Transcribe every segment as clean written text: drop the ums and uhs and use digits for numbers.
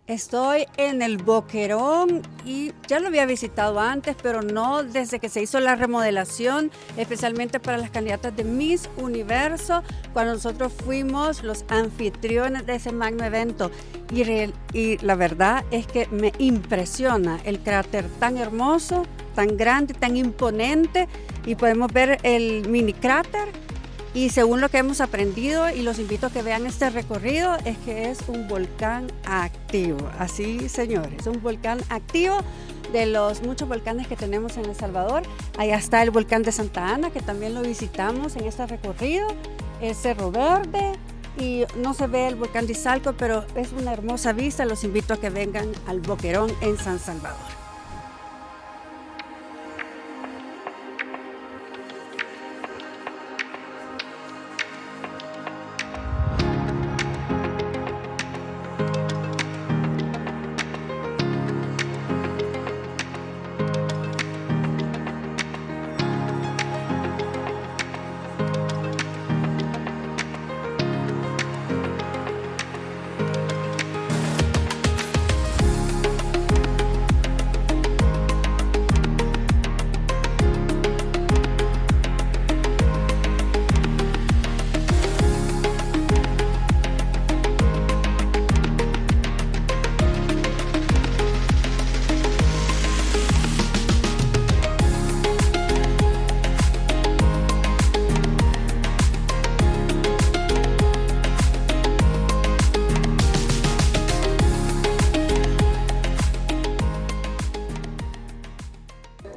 Estoy en el Boquerón y ya lo había visitado antes, pero no desde que se hizo la remodelación, especialmente para las candidatas de Miss Universo, cuando nosotros fuimos los anfitriones de ese magno evento. Y la verdad es que me impresiona el cráter tan hermoso, tan grande, tan imponente, y podemos ver el mini cráter. Y según lo que hemos aprendido, y los invito a que vean este recorrido, es que es un volcán activo. Así, señores, un volcán activo de los muchos volcanes que tenemos en El Salvador. Allá está el volcán de Santa Ana, que también lo visitamos en este recorrido. El Cerro Verde, y no se ve el volcán de Izalco, pero es una hermosa vista. Los invito a que vengan al Boquerón en San Salvador.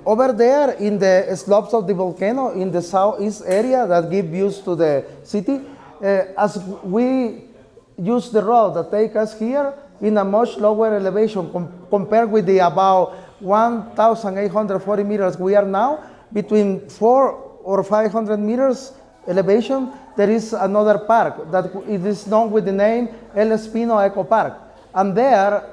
Over there in the slopes of the volcano in the southeast area that give views to the city, as we use the road that take us here in a much lower elevation compared with the about 1,840 meters we are now, between 400 or 500 meters elevation, there is another park that it is known with the name El Espino Eco Park. And there,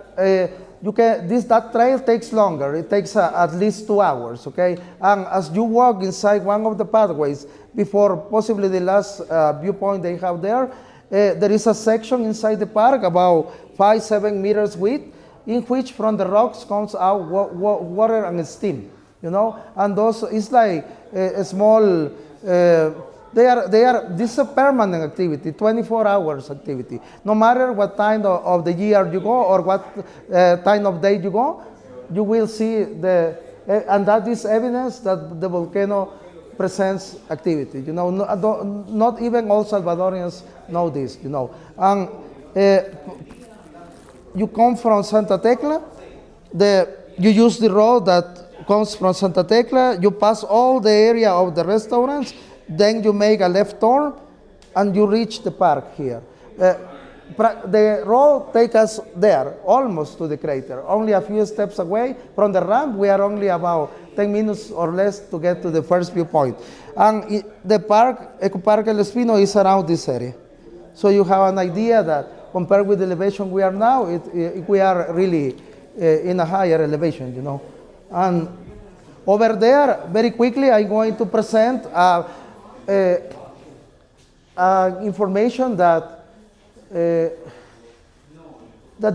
that trail takes longer. It takes at least 2 hours, okay? And as you walk inside one of the pathways, before possibly the last viewpoint they have there, there is a section inside the park about 5-7 meters width, in which from the rocks comes out water and steam, you know? And those, it's like a small, this is a permanent activity, 24 hours activity. No matter what time of the year you go or what time of day you go, you will see and that is evidence that the volcano presents activity. You know, not even all Salvadorians know this, you know. And you come from Santa Tecla, you use the road that comes from Santa Tecla, you pass all the area of the restaurants, then you make a left turn and you reach the park here. The road takes us there, almost to the crater, only a few steps away from the ramp. We are only about 10 minutes or less to get to the first viewpoint. And the park, Eco Park El Espino, is around this area. So you have an idea that compared with the elevation we are now, we are really in a higher elevation, you know. And over there, very quickly, I'm going to present information that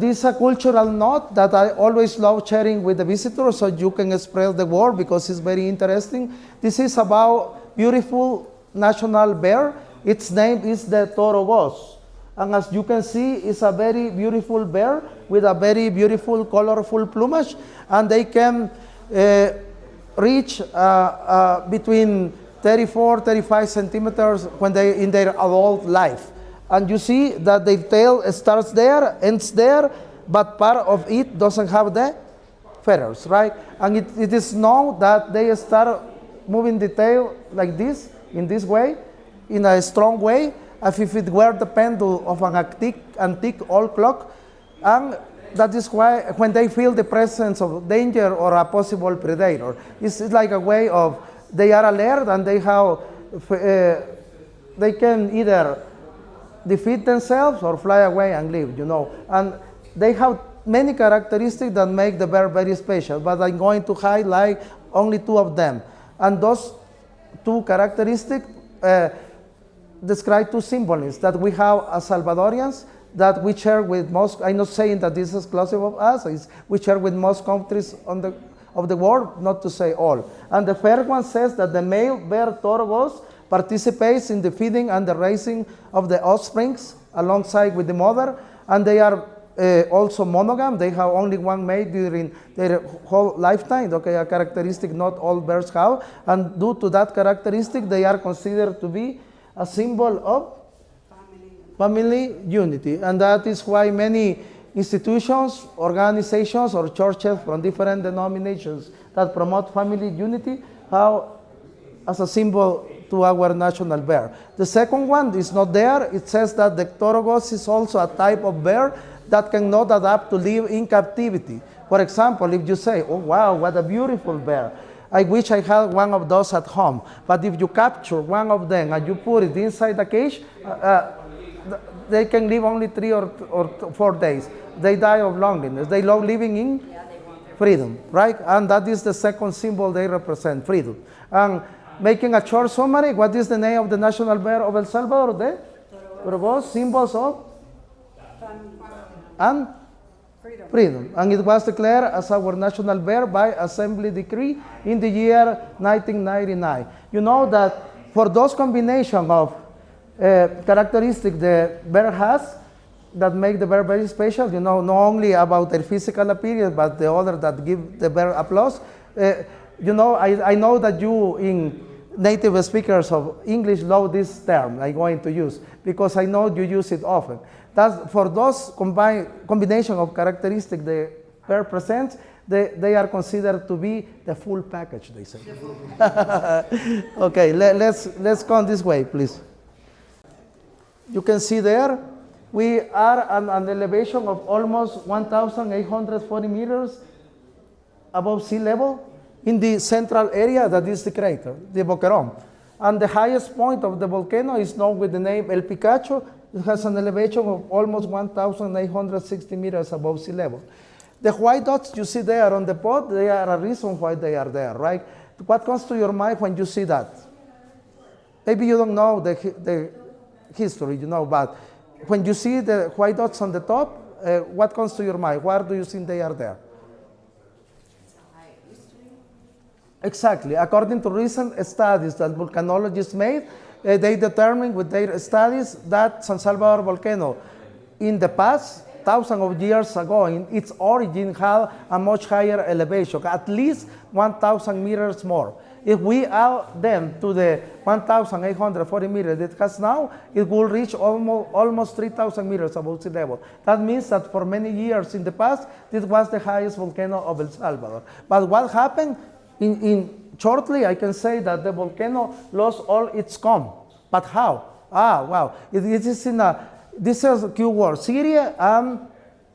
is a cultural note that I always love sharing with the visitors, so you can spread the word because it's very interesting. This is about beautiful national bear. Its name is the Toro Boss. And as you can see, it's a very beautiful bear with a very beautiful, colorful plumage. And they can reach between 34-35 centimeters when they in their adult life. And you see that their tail starts there, ends there, but part of it doesn't have the feathers, right? And it is known that they start moving the tail like this, in this way, in a strong way, as if it were the pendule of an antique old clock. And that is why when they feel the presence of danger or a possible predator, it's like a way of, they are alert and they have, they can either defeat themselves or fly away and leave, you know. And they have many characteristics that make the bear very special, but I'm going to highlight only 2 of them. And those 2 characteristics describe 2 symbols that we have as Salvadorians that we share with most, I'm not saying that this is exclusive of us, we share with most countries of the world, not to say all. And the first one says that the male bear tortoise participates in the feeding and the raising of the offsprings alongside with the mother, and they are also monogam. They have only one mate during their whole lifetime, okay, a characteristic not all bears have, and due to that characteristic, they are considered to be a symbol of family unity. And that is why many institutions, organizations, or churches from different denominations that promote family unity have as a symbol to our national bear. The second one is not there. It says that the tortoise is also a type of bear that cannot adapt to live in captivity. For example, if you say, oh wow, what a beautiful bear, I wish I had one of those at home. But if you capture one of them and you put it inside a cage, they can live only 3 or 4 days. They die of loneliness. They love living in freedom, right? And that is the second symbol they represent, freedom. And making a short summary, what is the name of the national bear of El Salvador? The Torobos, symbols of and freedom. And it was declared as our national bear by Assembly Decree in the year 1999. You know that for those combination of characteristics the bear has that make the bear very special, you know, not only about their physical appearance, but the other that give the bear applause. You know, I know that you in native speakers of English love this term I'm going to use, because I know you use it often. That's for those combination of characteristics the bear presents, they are considered to be the full package, they say. Okay, let's come this way, please. You can see there, we are at an elevation of almost 1,840 meters above sea level in the central area that is the crater, the Boquerón. And the highest point of the volcano is known with the name El Picacho. It has an elevation of almost 1,860 meters above sea level. The white dots you see there on the pot, they are a reason why they are there, right? What comes to your mind when you see that? Maybe you don't know the history, you know, but when you see the white dots on the top, what comes to your mind? Why do you think they are there? Exactly. According to recent studies that volcanologists made, they determined with their studies that San Salvador volcano in the past, thousands of years ago, in its origin had a much higher elevation, at least 1,000 meters more. If we add them to the 1,840 meters it has now, it will reach almost 3,000 meters above sea level. That means that for many years in the past, this was the highest volcano of El Salvador. But what happened? Shortly, I can say that the volcano lost all its calm. But how? Wow. This is a keyword, Syria and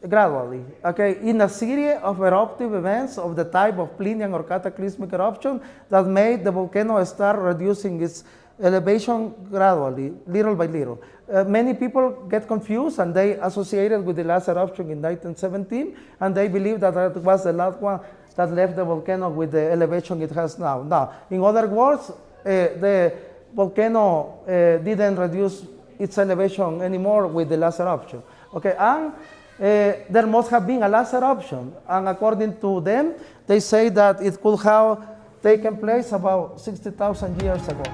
gradually. Okay, in a series of eruptive events of the type of plinian or cataclysmic eruption that made the volcano start reducing its elevation gradually, little by little. Many people get confused and they associated with the last eruption in 1917, and they believe that it was the last one that left the volcano with the elevation it has now. Now, in other words, the volcano didn't reduce its elevation anymore with the last eruption. Okay, and there must have been a last eruption, and according to them, they say that it could have taken place about 60,000 years ago.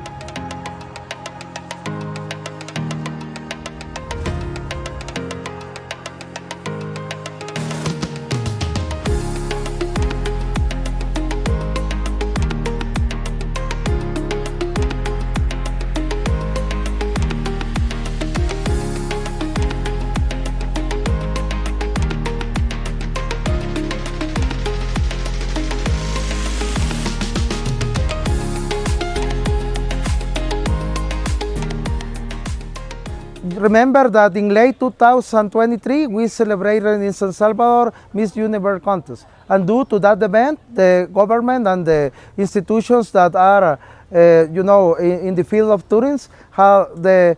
Remember that in late 2023, we celebrated in San Salvador Miss Universe contest. And due to that event, the government and the institutions that are, in the field of tourism have the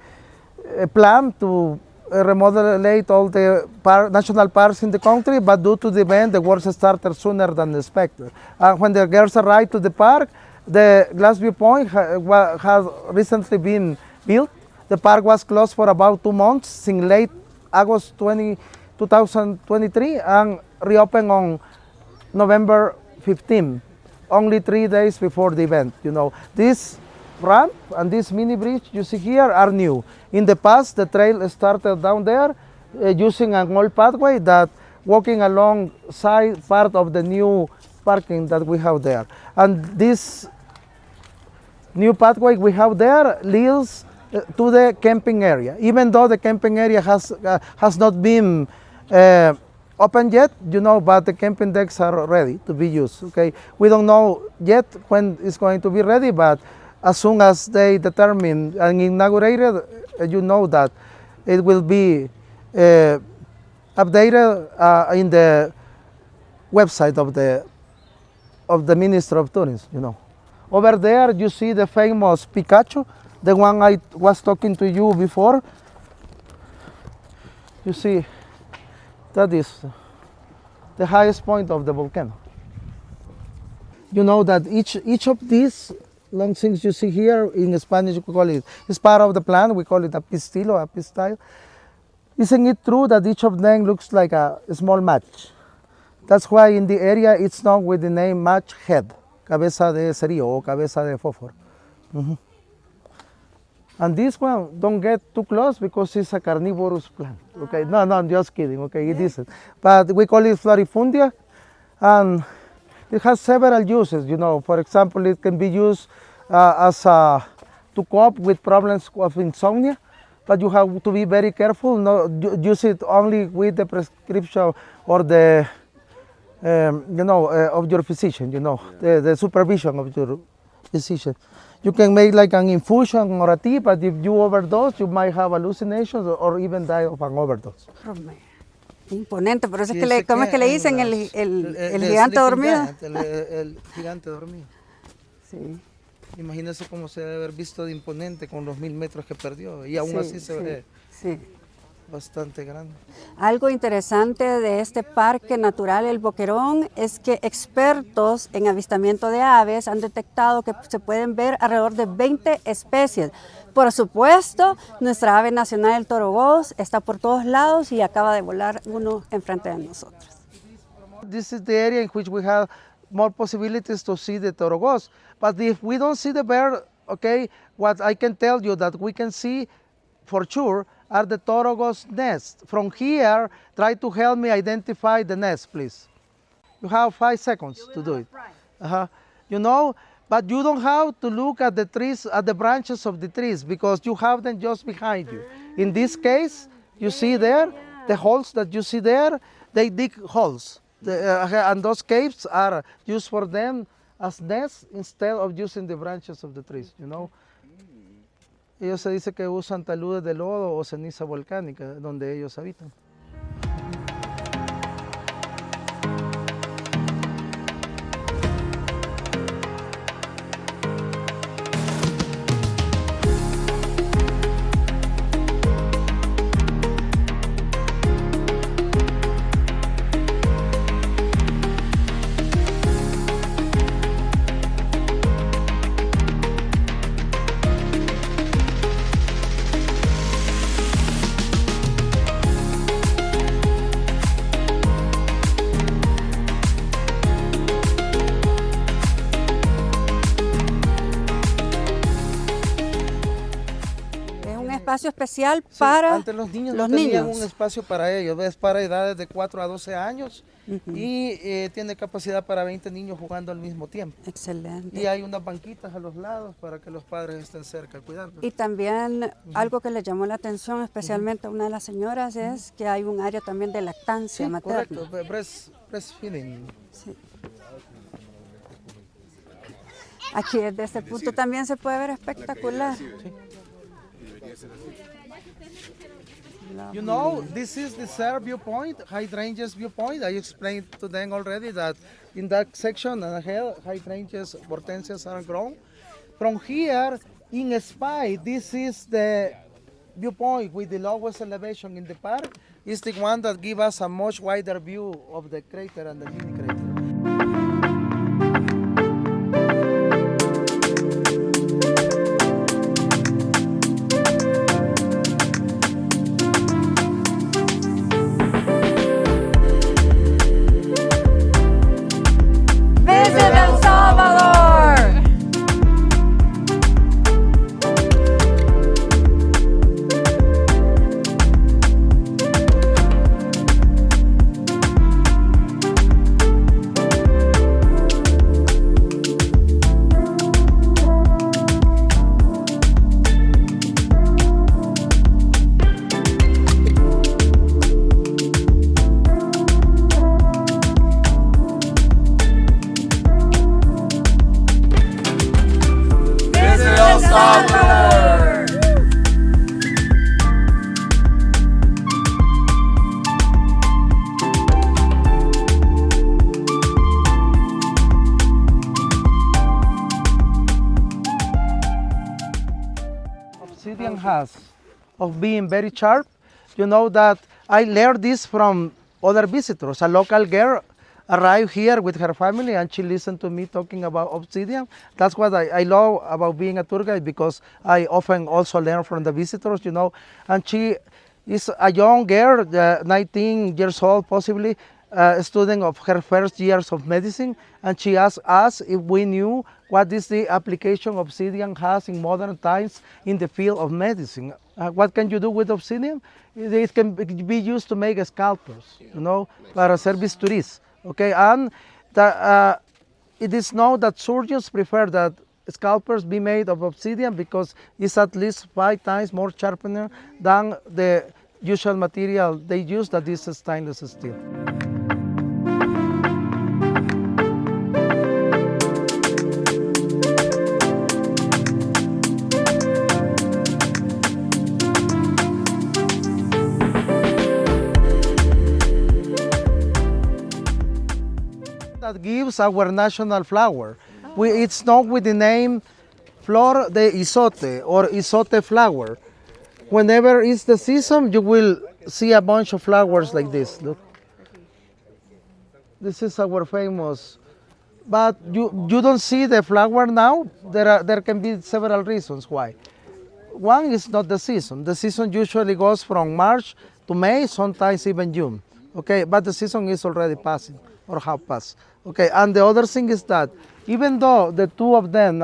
plan to remodulate all the national parks in the country, but due to the event, the work started sooner than expected. When the girls arrived to the park, the glass viewpoint has recently been built. The park was closed for about 2 months in late August 2023 and reopened on November 15, only 3 days before the event. This ramp and this mini bridge you see here are new. In the past, the trail started down there using an old pathway that walking alongside part of the new parking that we have there. And this new pathway we have there leads to the camping area. Even though the camping area has not been open yet, but the camping decks are ready to be used. Okay, we don't know yet when it's going to be ready, but as soon as they determine and inaugurated, that it will be updated in the website of the Ministry of Tourism. Over there you see the famous Pikachu, the one I was talking to you before. You see, that is the highest point of the volcano. You know that each of these long things you see here, in Spanish we call it's part of the plant, we call it a pistil or a pistil. Isn't it true that each of them looks like a small match? That's why in the area it's known with the name match head, cabeza de cerillo or cabeza de fósforo. And this one, don't get too close because it's a carnivorous plant. Okay, no, I'm just kidding. Okay, it isn't. But we call it florifundia, and it has several uses. For example, it can be used to cope with problems of insomnia, but you have to be very careful. No, use it only with the prescription or the of your physician. The supervision of your physician. You can make like an infusion or a tea, but if you overdose, you might have hallucinations or even die of an overdose. Imponente, por eso es que ¿cómo es que le dicen el gigante dormido? El gigante dormido. Sí. Imagínese cómo se debe haber visto de imponente con los 1000 metros que perdió, y aún así se ve bastante grande. Algo interesante de este parque natural, el Boquerón, es que expertos en avistamiento de aves han detectado que se pueden ver alrededor de 20 especies. Por supuesto, nuestra ave nacional, el torogós, está por todos lados y acaba de volar uno enfrente de nosotros. This is the area in which we have more possibilities to see the torogós. But if we don't see the bird, okay, what I can tell you that we can see for sure are the torogós nests. From here, try to help me identify the nest, please. You have 5 seconds to do it. But you don't have to look at the trees, at the branches of the trees, because you have them just behind you. In this case, you see there, the holes that you see there, they dig holes. And those caves are used for them as nests instead of using the branches of the trees, Ellos se dice que usan taludes de lodo o ceniza volcánica donde ellos habitan. Espacio especial para antes los niños no tenían un espacio para ellos, es para edades de 4 a 12 años y tiene capacidad para 20 niños jugando al mismo tiempo. Excelente. Y hay unas banquitas a los lados para que los padres estén cerca cuidando. Y también algo que le llamó la atención especialmente a una de las señoras es que hay un área también de lactancia materna. Correcto, breastfeeding. Sí. Aquí desde este punto también se puede ver espectacular. Sí. This is the third viewpoint, hydrangeas viewpoint. I explained to them already that in that section ahead, hydrangeas, hortensias are grown. From here, in spy, this is the viewpoint with the lowest elevation in the park. It's the one that gives us a much wider view of the crater and the mini crater. has of being very sharp. You know that I learned this from other visitors. A local girl arrived here with her family and she listened to me talking about obsidian. That's what I love about being a tour guide, because I often also learn from the visitors, you know. And she is a young girl, 19 years old possibly, a student of her first years of medicine, and she asked us if we knew what is the application obsidian has in modern times in the field of medicine. What can you do with obsidian? It can be used to make scalpels, you know, para hacer bisturíes. Okay, and it is known that surgeons prefer that scalpels be made of obsidian because it's at least 5 times more sharpener than the usual material they use, that is stainless steel. That gives our national flower. It's known with the name Flor de Izote or Izote flower. Whenever it's the season, you will see a bunch of flowers like this. Look. This is our famous, but you don't see the flower now. There can be several reasons why. One is not the season. The season usually goes from March to May, sometimes even June. Okay, but the season is already passing or have passed. Okay, and the other thing is that even though the two of them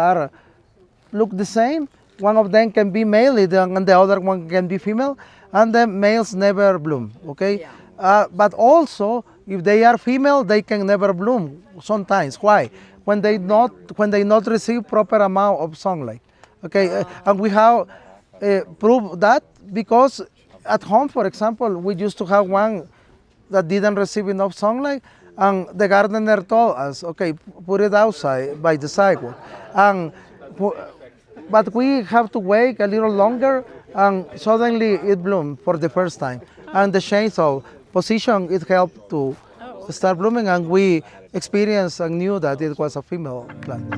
look the same, one of them can be male and the other one can be female, and the males never bloom. Okay, but also if they are female, they can never bloom sometimes. Why? When they not receive proper amount of sunlight. Okay, and we have proved that because at home, for example, we used to have one that didn't receive enough sunlight, and the gardener told us, okay, put it outside by the sidewalk. But we have to wait a little longer, and suddenly it bloomed for the first time. And the change of position, it helped to start blooming, and we experienced and knew that it was a female plant.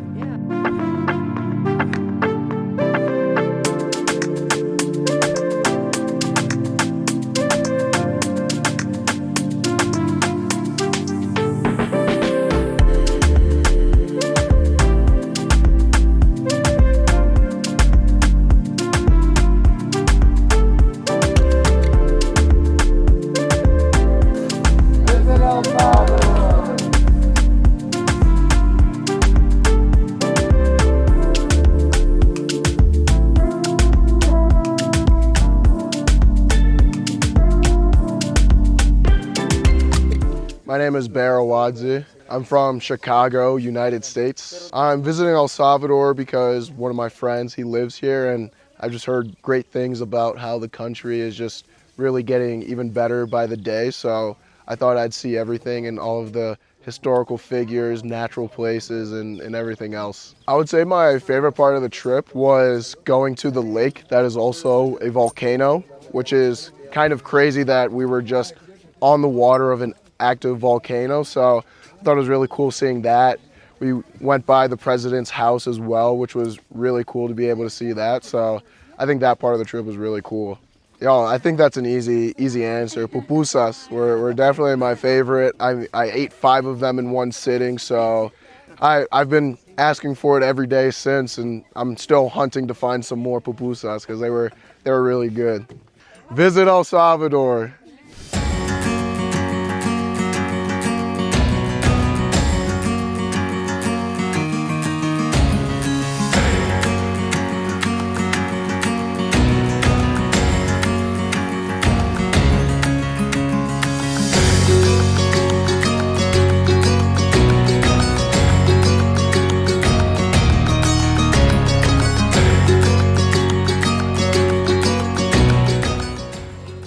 My name is Bear Awadzi. I'm from Chicago, United States. I'm visiting El Salvador because one of my friends, he lives here, and I've just heard great things about how the country is just really getting even better by the day. So I thought I'd see everything and all of the historical figures, natural places, and everything else. I would say my favorite part of the trip was going to the lake that is also a volcano, which is kind of crazy that we were just on the water of an active volcano. So I thought it was really cool seeing that. We went by the president's house as well, which was really cool to be able to see that. So I think that part of the trip was really cool. Yo, I think that's an easy answer. Pupusas were definitely my favorite. I ate 5 of them in one sitting, so I've been asking for it every day since, and I'm still hunting to find some more pupusas because they were really good. Visit El Salvador.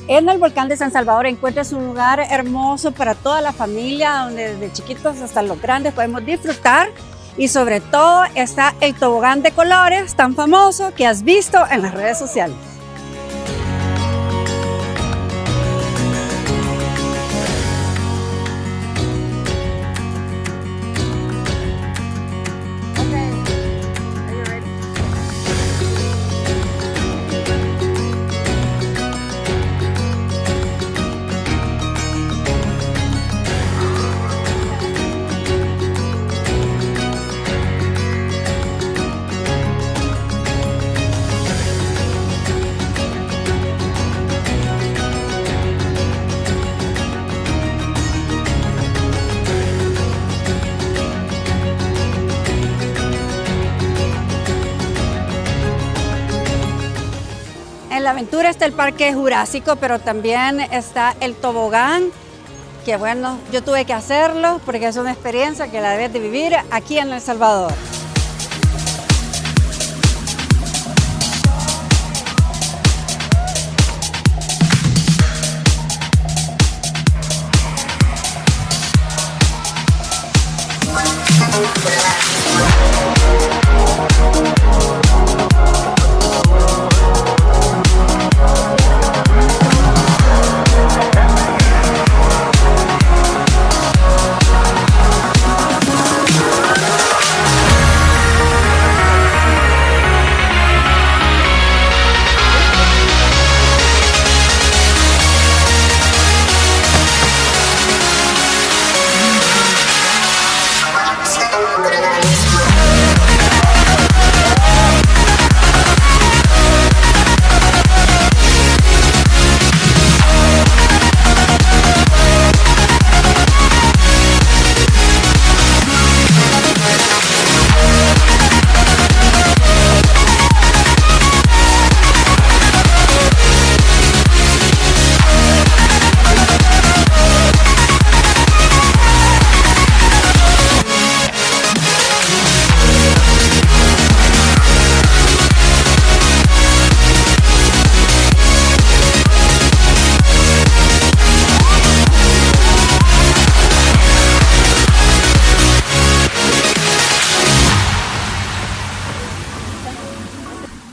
En el volcán de San Salvador encuentras un lugar hermoso para toda la familia, donde desde chiquitos hasta los grandes podemos disfrutar, y sobre todo está el tobogán de colores tan famoso que has visto en las redes sociales. aventura está el parque jurásico, pero también está el tobogán, que bueno, yo tuve que hacerlo porque es una experiencia que la debes de vivir aquí en El Salvador.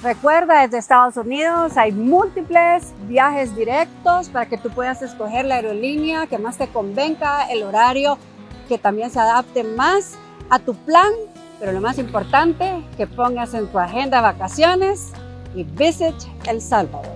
Recuerda, desde Estados Unidos hay múltiples viajes directos para que tú puedas escoger la aerolínea que más te convenga, el horario que también se adapte más a tu plan, pero lo más importante, que pongas en tu agenda vacaciones y Visit El Salvador.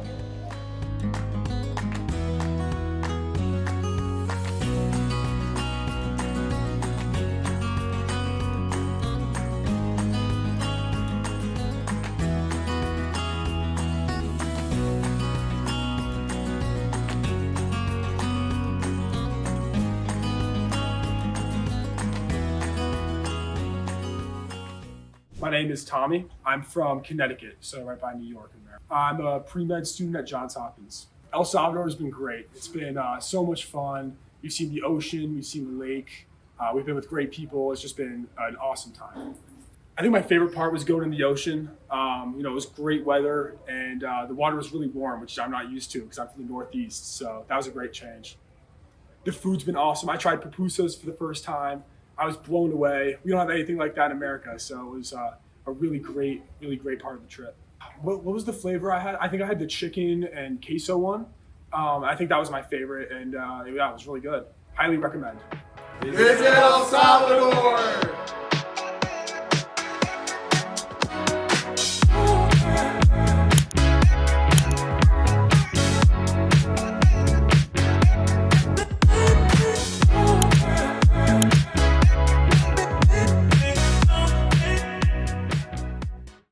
My name is Tommy. I'm from Connecticut, so right by New York in there. I'm a pre-med student at Johns Hopkins. El Salvador has been great. It's been so much fun. We've seen the ocean, we've seen the lake. We've been with great people. It's just been an awesome time. I think my favorite part was going in the ocean. It was great weather and the water was really warm, which I'm not used to because I'm from the Northeast. So that was a great change. The food's been awesome. I tried pupusas for the first time. I was blown away. We don't have anything like that in America, so it was a really great part of the trip. What was the flavor I had? I think I had the chicken and queso one. I think that was my favorite, and it was really good. Highly recommend. Visit El Salvador!